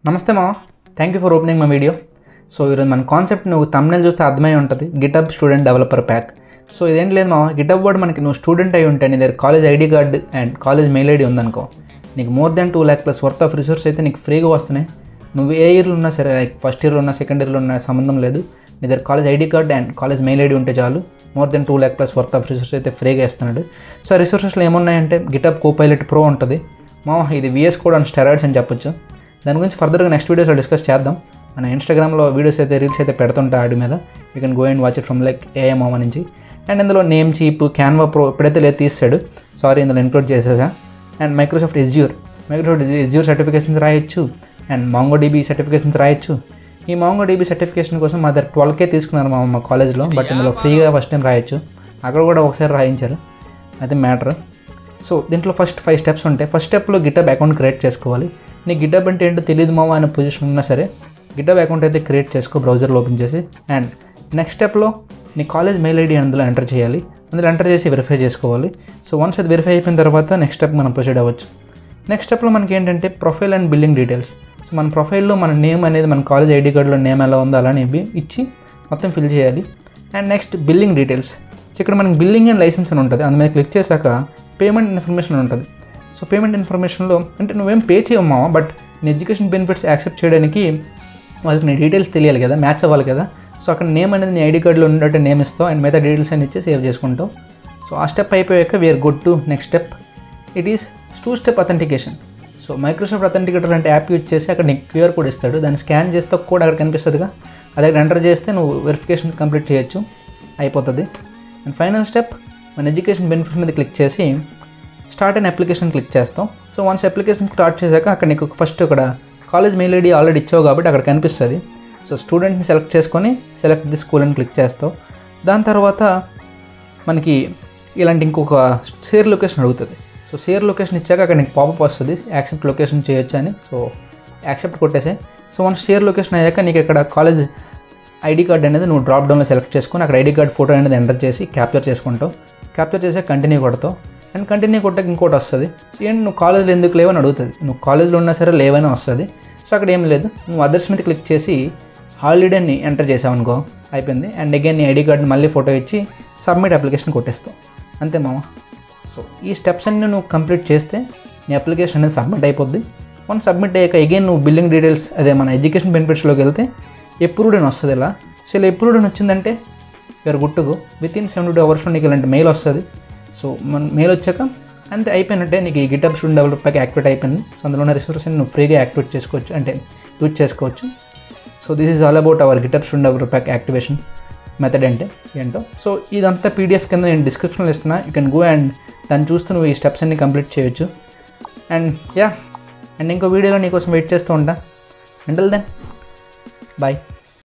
నమస్తే మామ, thank you for opening my video. So ఈరోజు మన కాన్సెప్ట్ నువ్వు thumbnail చూస్తే అర్థమై ఉంటుంది, GitHub student developer pack. So ఇదేం లేదు మామ, గిటబ్ వాడు మనకి నువ్వు స్టూడెంట్ అయి ఉంటే నీ దగ్గర college ID card and college mail ID ఉందనుకో, నీకు more than 2 lakh plus worth of resource అయితే నీకు ఫ్రీగా వస్తున్నాయి. నువ్వు ఏ ఇయర్లో ఉన్నా సరే, లైక్ ఫస్ట్ ఇయర్లో ఉన్నా సెకండ్ ఇయర్లో ఉన్నా సంబంధం లేదు, నీ దగ్గర college ID card and college mail ID ఉంటే చాలు, more than 2 lakh plus worth of resource అయితే ఫ్రీగా ఇస్తున్నాడు. సో ఆ రిసోర్సెస్లో ఏమున్నాయంటే గిటబ్ కోపైలట్ ప్రో ఉంటుంది మామ, ఇది VS కోడ్ అండ్ స్టెరాయిడ్స్ అని చెప్పొచ్చు. దాని గురించి ఫర్దర్గా నెక్స్ట్ వీడియోస్లో డిస్కస్ చేద్దాం. మన ఇన్స్టాగ్రామ్లో వీడియోస్ అయితే రీల్స్ అయితే పెడుతుంటా ఆడి మీద, you can go and watch it from like ఏఎంఓ నుంచి. అండ్ ఇందులో నేమ్ చీప్, క్యాన్వా ప్రో ఇప్పుడైతే లేదు తీసాడు, సారీ ఇందులో ఇంక్లూడ్ చేసేసా. అండ్ మైక్రోసాఫ్ట్ ఎజ్యూర్ సర్టిఫికేషన్స్ రాయొచ్చు అండ్ MongoDB సర్టిఫికేషన్స్ రాయొచ్చు. ఈ MongoDB సర్టిఫికేషన్ కోసం మా దగ్గర 12K తీసుకున్నారు మా కాలేజ్లో, బట్ ఇందులో ఫ్రీగా ఫస్ట్ టైం రాయొచ్చు, అక్కడ కూడా ఒకసారి రాయించారు, అది మ్యాటర్. సో దీంట్లో ఫస్ట్ 5 స్టెప్స్ ఉంటాయి. ఫస్ట్ స్టెప్లో గిటబ్ అకౌంట్ క్రియేట్ చేసుకోవాలి. నీకు గిటబ్ అంటే ఏంటో తెలియదు మావా అనే పొజిషన్ ఉన్నా సరే గిటబ్ అకౌంట్ అయితే క్రియేట్ చేసుకో బ్రౌజర్లో ఓపెన్ చేసి. అండ్ నెక్స్ట్ స్టెప్లో నీ కాలేజ్ మెయిల్ ఐడి అందులో ఎంటర్ చేయాలి, అందులో ఎంటర్ చేసి వెరిఫై చేసుకోవాలి. సో వన్స్ అది వెరిఫై అయిపోయిన తర్వాత నెక్స్ట్ స్టెప్ మనం ప్రొసీడ్ అవ్వచ్చు. నెక్స్ట్ స్టెప్లో మనకి ఏంటంటే profile and billing details. So మన ప్రొఫైల్లో మన నేమ్ అనేది మన కాలేజ్ ఐడి కార్డులో నేమ్ ఎలా ఉందో అలానే ఇచ్చి మొత్తం ఫిల్ చేయాలి. And next billing details. So ఇక్కడ మనకి బిల్లింగ్ అండ్ లైసెన్స్ అని ఉంటుంది, అందులో క్లిక్ చేశాక పేమెంట్ ఇన్ఫర్మేషన్ ఉంటుంది. సో పేమెంట్ ఇన్ఫర్మేషన్లో అంటే నువ్వేం పే చేయమ్మా, బట్ నీ ఎడ్యుకేషన్ బెనిఫిట్స్ యాక్సెప్ట్ చేయడానికి వాళ్ళకి నీ డీటెయిల్స్ తెలియాలి కదా, మ్యాచ్ అవ్వాలి కదా. సో అక్కడ నేమ్ అనేది నీ ఐడి కార్డులో ఉన్నట్టు నేమ్ ఇస్తావు అండ్ మిగతా డీటెయిల్స్ అని ఇచ్చి సేవ్ చేసుకుంటావు. సో ఆ స్టెప్ అయిపోయాక we're good to next step. It is 2-step authentication. So Microsoft authenticator అంటే యాప్ యూజ్ చేసి అక్కడ నీకు QR కోడ్ ఇస్తాడు, దాన్ని స్కాన్ చేస్తే కోడ్ అక్కడ కనిపిస్తుందిగా, అది అక్కడ ఎంటర్ చేస్తే నువ్వు వెరిఫికేషన్ కంప్లీట్ చేయొచ్చు, అయిపోతుంది. అండ్ ఫైనల్ స్టెప్, మన ఎడ్యుకేషన్ బెనిఫిట్స్ మీద క్లిక్ చేసి స్టార్ట్ అండ్ అప్లికేషన్ క్లిక్ చేస్తాం. సో వన్స్ అప్లికేషన్ స్టార్ట్ చేశాక అక్కడ నీకు ఫస్ట్ ఇక్కడ కాలేజ్ మెయిల్ ఐడి ఆల్రెడీ ఇచ్చావు కాబట్టి అక్కడ కనిపిస్తుంది. సో స్టూడెంట్ని సెలెక్ట్ చేసుకొని సెలెక్ట్ ది స్కూల్ అని క్లిక్ చేస్తావు. దాని తర్వాత మనకి ఇలాంటి ఇంకొక షేర్ లొకేషన్ అడుగుతుంది. సో షేర్ లొకేషన్ ఇచ్చాక అక్కడ నీకు పాపప్ వస్తుంది, యాక్సెప్ట్ లొకేషన్ చేయొచ్చు అని. సో యాక్సెప్ట్ కొట్టేసే. సో వన్స్ షేర్ లొకేషన్ అయ్యాక నీకు ఇక్కడ కాలేజ్ ఐడి కార్డ్ అనేది నువ్వు డ్రాప్ డౌన్లో సెలెక్ట్ చేసుకొని అక్కడ ఐడి కార్డ్ ఫోటో అనేది ఎంటర్ చేసి క్యాప్చర్ చేసుకుంటావు. క్యాప్చర్ చేసి కంటిన్యూ కొడతావు. అండ్ కంటిన్యూ కొట్టాక ఇంకోటి వస్తుంది, సో ఏంటి నువ్వు కాలేజ్లో ఎందుకు లేవని అడుగుతుంది. నువ్వు కాలేజ్లో ఉన్నా సరే లేవని వస్తుంది. సో అక్కడ ఏం లేదు, నువ్వు అదర్స్ మీద క్లిక్ చేసి హాలిడేని ఎంటర్ చేసావు అనుకో, అయిపోయింది. అండ్ అగైన్ నీ ఐడి కార్డ్ని మళ్ళీ ఫోటో ఇచ్చి సబ్మిట్ అప్లికేషన్ కొట్టేస్తావు, అంతే మామ. సో ఈ స్టెప్స్ అన్నీ నువ్వు కంప్లీట్ చేస్తే నీ అప్లికేషన్ అనేది సబ్మిట్ అయిపోద్ది. వన్ సబ్మిట్ అయ్యాక అగైన్ నువ్వు బిల్లింగ్ డీటెయిల్స్, అదే మన ఎడ్యుకేషన్ బెనిఫిట్స్లోకి వెళ్తే అప్రూవ్డ్ అని వస్తుంది. ఇలా సో ఇలా అప్రూవ్డ్ అని వచ్చిందంటే you're good to go. Within 72 అవర్స్లో నీకు ఇలాంటి మెయిల్ వస్తుంది. సో మన మెయిల్ వచ్చాక అంతే, అయిపోయినట్టే, నీకు ఈ GitHub student developer pack activate అయిపోయింది. సో అందులో ఉన్న రిసోర్సెస్ నువ్వు ఫ్రీగా యాక్టివేట్ చేసుకోవచ్చు, అంటే యూజ్ చేసుకోవచ్చు. So this is all about our GitHub student developer pack activation method అంటే ఏంటో. సో ఇదంతా PDF కింద నేను డిస్క్రిప్షన్లో ఇస్తున్నా, యూ కెన్ గో అండ్ దాన్ని చూస్తూ నువ్వు ఈ స్టెప్స్ అన్ని కంప్లీట్ చేయొచ్చు. అండ్ అండ్ ఇంకో వీడియోలో నీకోసం వెయిట్ చేస్తూ ఉంటా. Until then bye.